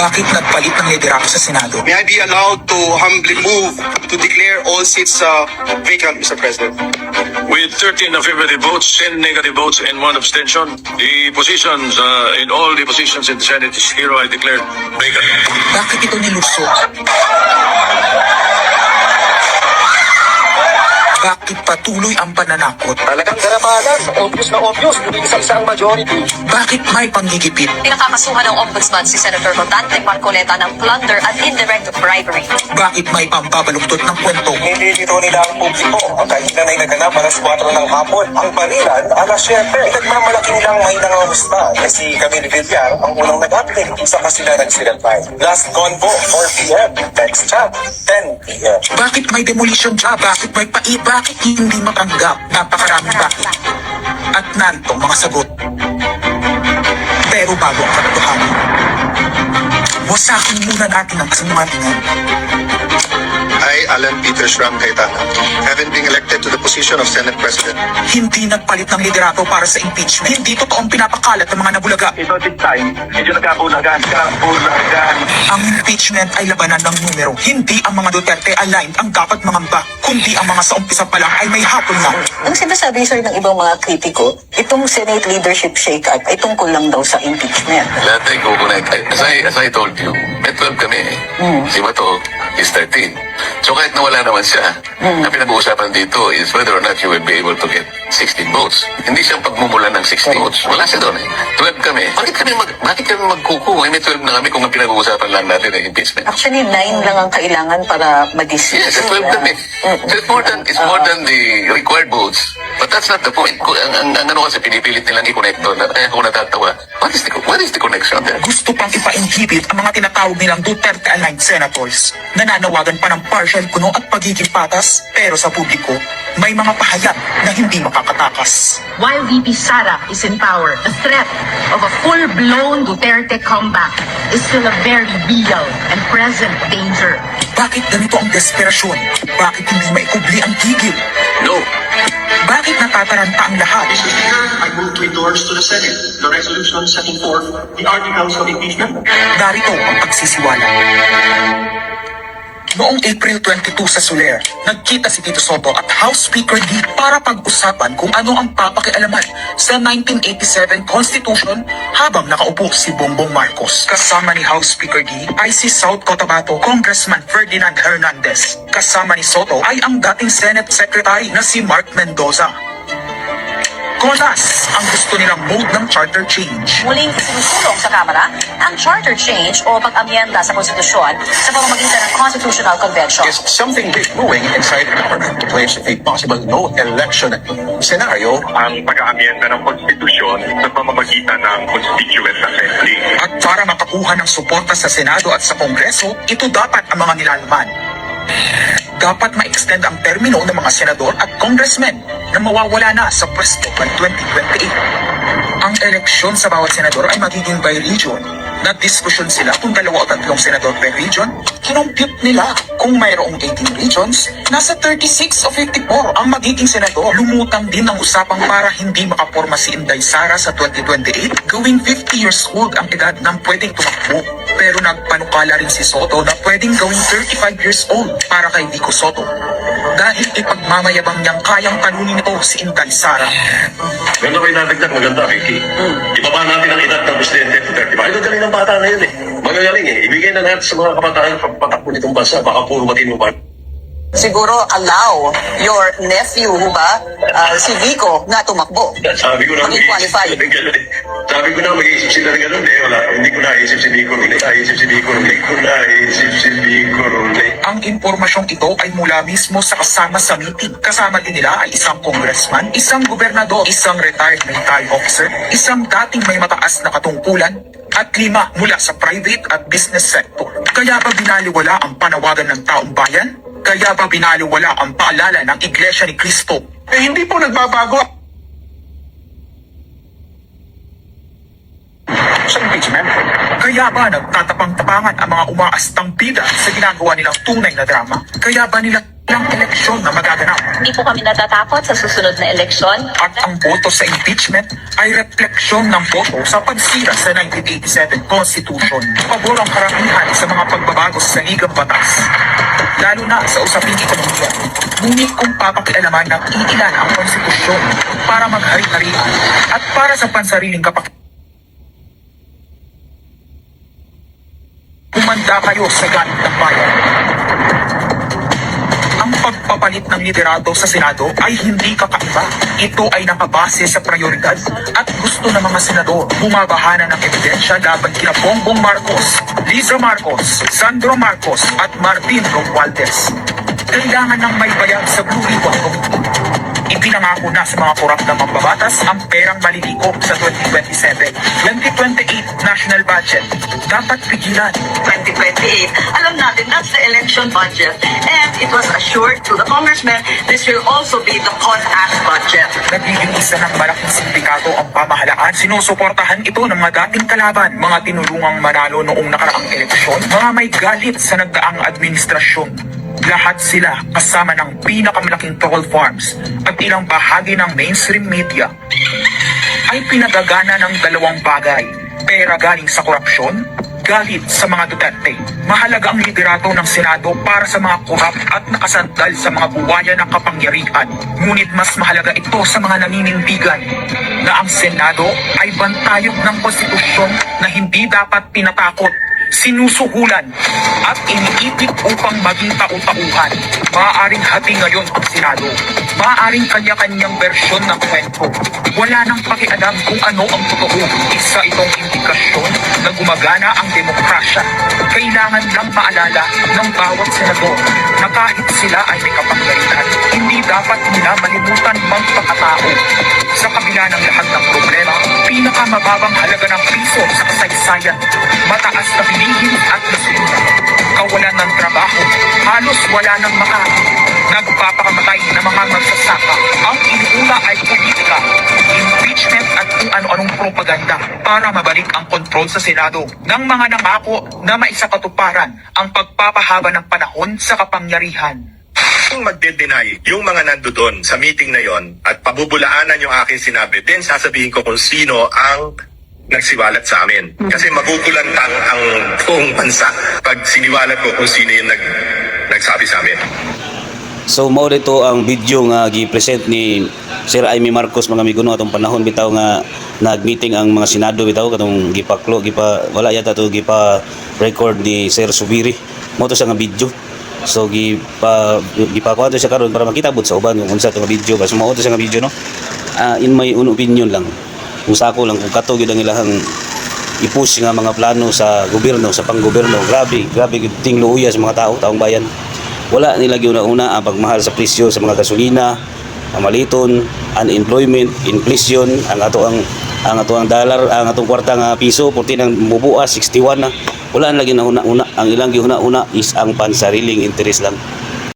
Bakit nagpalit ng liderato sa Senado? May I be allowed to humbly move to declare all seats vacant, Mr. President? With 13 affirmative votes, 10 negative votes, and 1 abstention, the positions in all the positions in the Senate is hereby declared vacant. Bakit ito nilusok? Bakit patuloy ang pananakot? Talagang garapalan, obvious na obvious, hindi isa-isang majority. Bakit may panggigipit? Pinakakasuhan ng Ombudsman si Senator Rotante Marcoleta ng plunder at indirect bribery. Bakit may pambabaluktot ng kwento? Hindi dito nila ang publiko. Ang kahinan ay naganap alas 4 ng hapon. Ang barilan, alas 7. Nagmamalaki nilang may nangangamusta na si Camille Villar ang unang nag-update sa kasila nagsilatay. Last convo, 4 p.m. Text chat, 10 p.m. Bakit may demolition job? Bakit may paiba? Bakit hindi matanggap? Napakaraming bakit. At narito mga sagot. Pero bago ang katotohanan, wasakin muna natin ang kasinungalingan. I, Alan Peter Schram Cayetano, having been elected to the position of Senate President, Hindi nagpalit ng liderato para sa impeachment. Hindi totoong pinapakalat ng mga nabulaga. Ito this time, medyo nagkabulagan. Ang impeachment ay labanan ng numero. Hindi ang mga Duterte aligned ang dapat mangamba, kundi ang mga sa umpisa pa lang ay may hatol na. Ang sinasabi, sir, ng ibang mga kritiko, itong Senate leadership shake-up ay tungkol lang daw sa impeachment. Lahat ay kukunik. As I told you, may 12 kami eh. Si Bato is 13. So kahit nawala naman siya, ang pinag-uusapan dito is whether or not you will be able to get 16 votes. Hindi siya pagmumulan ng 16 votes. Wala siya doon eh. 12 kami. Bakit kami magkuku? May 12 na kami kung ang pinag-uusapan lang natin ay impeachment. Actually, 9 lang ang kailangan para mag-decision. Yes, 12 kami. So it's more than the required votes. But that's not the point. Ang ano kasi pinipilit nilang i-connect doon. Kaya ako natatawa. What is the connection there? Gusto pang ipa-inhibit ang mga tinatawag nilang Duterte-aligned senators. Nananawagan pa ng partial kuno at pagiging patas, pero sa publiko, may mga pahayag na hindi makakatakas. While VP Sara is in power, the threat of a full-blown Duterte comeback is still a very real and present danger. Bakit ganito ang desperasyon? Bakit hindi maikubli ang gigil? No. Bakit natataranta ang lahat? Mr. Speaker, I move to endorse to the Senate the resolution setting forth the articles of impeachment. Darito ang pagsisiwala. Noong April 22 sa Soler, nagkita si Tito Soto at House Speaker D para pag-usapan kung ano ang papakialaman sa 1987 Constitution habang nakaupo si Bongbong Marcos. Kasama ni House Speaker D ay si South Cotabato Congressman Ferdinand Hernandez. Kasama ni Soto ay ang dating Senate Secretary na si Mark Mendoza. Kolas ang gusto nilang mode ng charter change. Muling sinusulong sa Kamara ang charter change o pag-amyenda sa konstitusyon sa pamamagitan ng Constitutional Convention. Is something big brewing inside the government to place a possible no election scenario. Ang pag-aamyenda ng konstitusyon sa pamamagitan ng Constituent Assembly. At para makakuha ng suporta sa Senado at sa Kongreso, ito dapat ang mga nilalaman. Dapat ma-extend ang termino ng mga senador at congressmen na mawawala na sa pwesto ng 2028. Ang eleksyon sa bawat senador ay magiging by region. Nagdiskusyon sila kung 2 o 3 senador per region. Kinumpute nila kung mayroong 18 regions, nasa 36 o 54 ang magiging senador. Lumutang din ang usapang para hindi makaporma si Inday Sara sa 2028, gawing 50 years old ang edad ng pwedeng tumakbo. Pero nagpanukala rin si Soto na pwedeng gawing 35 years old para kay Vico Soto. Dahil ipagmamayabang niyang kayang talunin ito si Inday Sara. Ganda ko inadagdag, maganda, Vicky. Ibaba natin ang edad ng presidente to 35. Magagaling ng bata na yun eh. Magagaling eh. Ibigay na natin sa mga kabataan ng pagpatakbo nitong bansa. Baka puro matino pa. Siguro allow your nephew, ba, si Vico, na tumakbo. Sabi ko na Maging qualified. Sabi ko na mag-iisip sila ng gano'n eh. Wala, hindi ko naisip si Vico Rune. Ang impormasyong ito ay mula mismo sa kasama sa meeting. Kasama din nila ay isang congressman, isang gobernador, isang retired military officer, isang dating may mataas na katungkulan, at 5 mula sa private at business sector. Kaya ba binaliwala ang panawagan ng taong bayan? Kaya ba binaliwala ang paalala ng Iglesia ni Cristo? Hindi po nagbabago sa impeachment. Kaya ba nagtatapang-tapangan ang mga umaastang bida sa ginagawa nilang tunay na drama? Kaya ba nila ng eleksyon na magaganap. Hindi po kami natatakot sa susunod na eleksyon. At ang boto sa impeachment ay refleksyon ng boto sa pagsira sa 1987 Constitution. Pabor ang karamihan sa mga pagbabago sa ligang batas, lalo na sa usaping ekonomiya. Ngunit kung papakialaman ng iilan ang konstitusyon para maghari-harian at para sa pansariling kumanda kayo sa galit ng bayan. Ang pagpapalit ng liderato sa Senado ay hindi kakaiba. Ito ay nakabase sa prioridad at gusto ng mga senador. Bumabahana ng ebidensya laban kina Bongbong Marcos, Liza Marcos, Sandro Marcos at Martin Romualdez. Kailangan ng may bayag sa Blue Ribbon Committee. Ipinangako na sa mga korap na mambabatas ang perang maliliko sa 2027. 2028 national budget. Dapat pigilan. 2028, alam natin that's the election budget. And it was assured to the congressman this will also be the CONAC budget. Naglilingisa ng malaking sindikato ang pamahalaan. Sinusuportahan ito ng mga dating kalaban, mga tinulungang manalo noong nakaraang eleksyon, mga may galit sa nagdaang administrasyon. Lahat sila kasama ng pinakamalaking troll farms at ilang bahagi ng mainstream media ay pinagagana ng dalawang bagay. Pera galing sa korupsyon, galit sa mga Duterte. Mahalaga ang liderato ng Senado para sa mga korap at nakasandal sa mga buwaya ng kapangyarihan. Ngunit mas mahalaga ito sa mga naninindigan na ang Senado ay bantayog ng konstitusyon na hindi dapat tinatakot, sinusuhulan at iniipit upang maging tau-tauhan. Maaaring hati ngayon ang Senado. Maaaring kanya-kanyang bersyon ng kwento. Wala nang pakialam kung ano ang totoo. Isa itong indikasyon na gumagana ang demokrasya. Kailangan lang maalala ng bawat senador na kahit sila ay may kapangyarihan, hindi dapat nila malimutan magpakatao. Sa kabila ng lahat ng problema, pinakamababang halaga ng piso sa kasaysayan, mataas na bilihin at gasolina, kawalan ng trabaho, halos wala ng makain, nagpapakamatay na mga magsasaka. Ang iniuna ay politika, impeachment at kung ano-anong propaganda para mabalik ang kontrol sa Senado ng mga nangako na maisakatuparan ang pagpapahaba ng panahon sa kapangyarihan. Kung magde-deny yung mga nandoon sa meeting na yon at pabubulaanan yung aking sinabi, then sasabihin ko kung sino ang nagsiwalat sa amin. Kasi magugulantang ang buong bansa pag siniwalat ko kung sino yung nagsabi sa amin. So mao dito ang video nga gi-present ni Sir Amy Marcos mga amigo no atong panahon bitaw nga nag-meeting ang mga senado bitaw katong gipaklo wala yata to record ni Sir Subiri. Mao to sa nga video. So gipakuha to siya karon para makita bud sa uban kung unsa to nga video kasi mao to sa nga video no. In my own opinion lang. Kung sa ako lang kung kato gyud ang ilahang i-push nga mga plano sa gobyerno sa panggobyerno, grabe gyud tingluya sa mga taong bayan. Wala nila una-una ang pagmahal sa presyo sa mga gasolina, maliton, unemployment, inflation, ang atoang dollar, ang atong kwarta nga piso, puti nang mubuas 61 na. Wala na lagi na una-una, ang ilang gihuna-una is ang pansariling interest lang.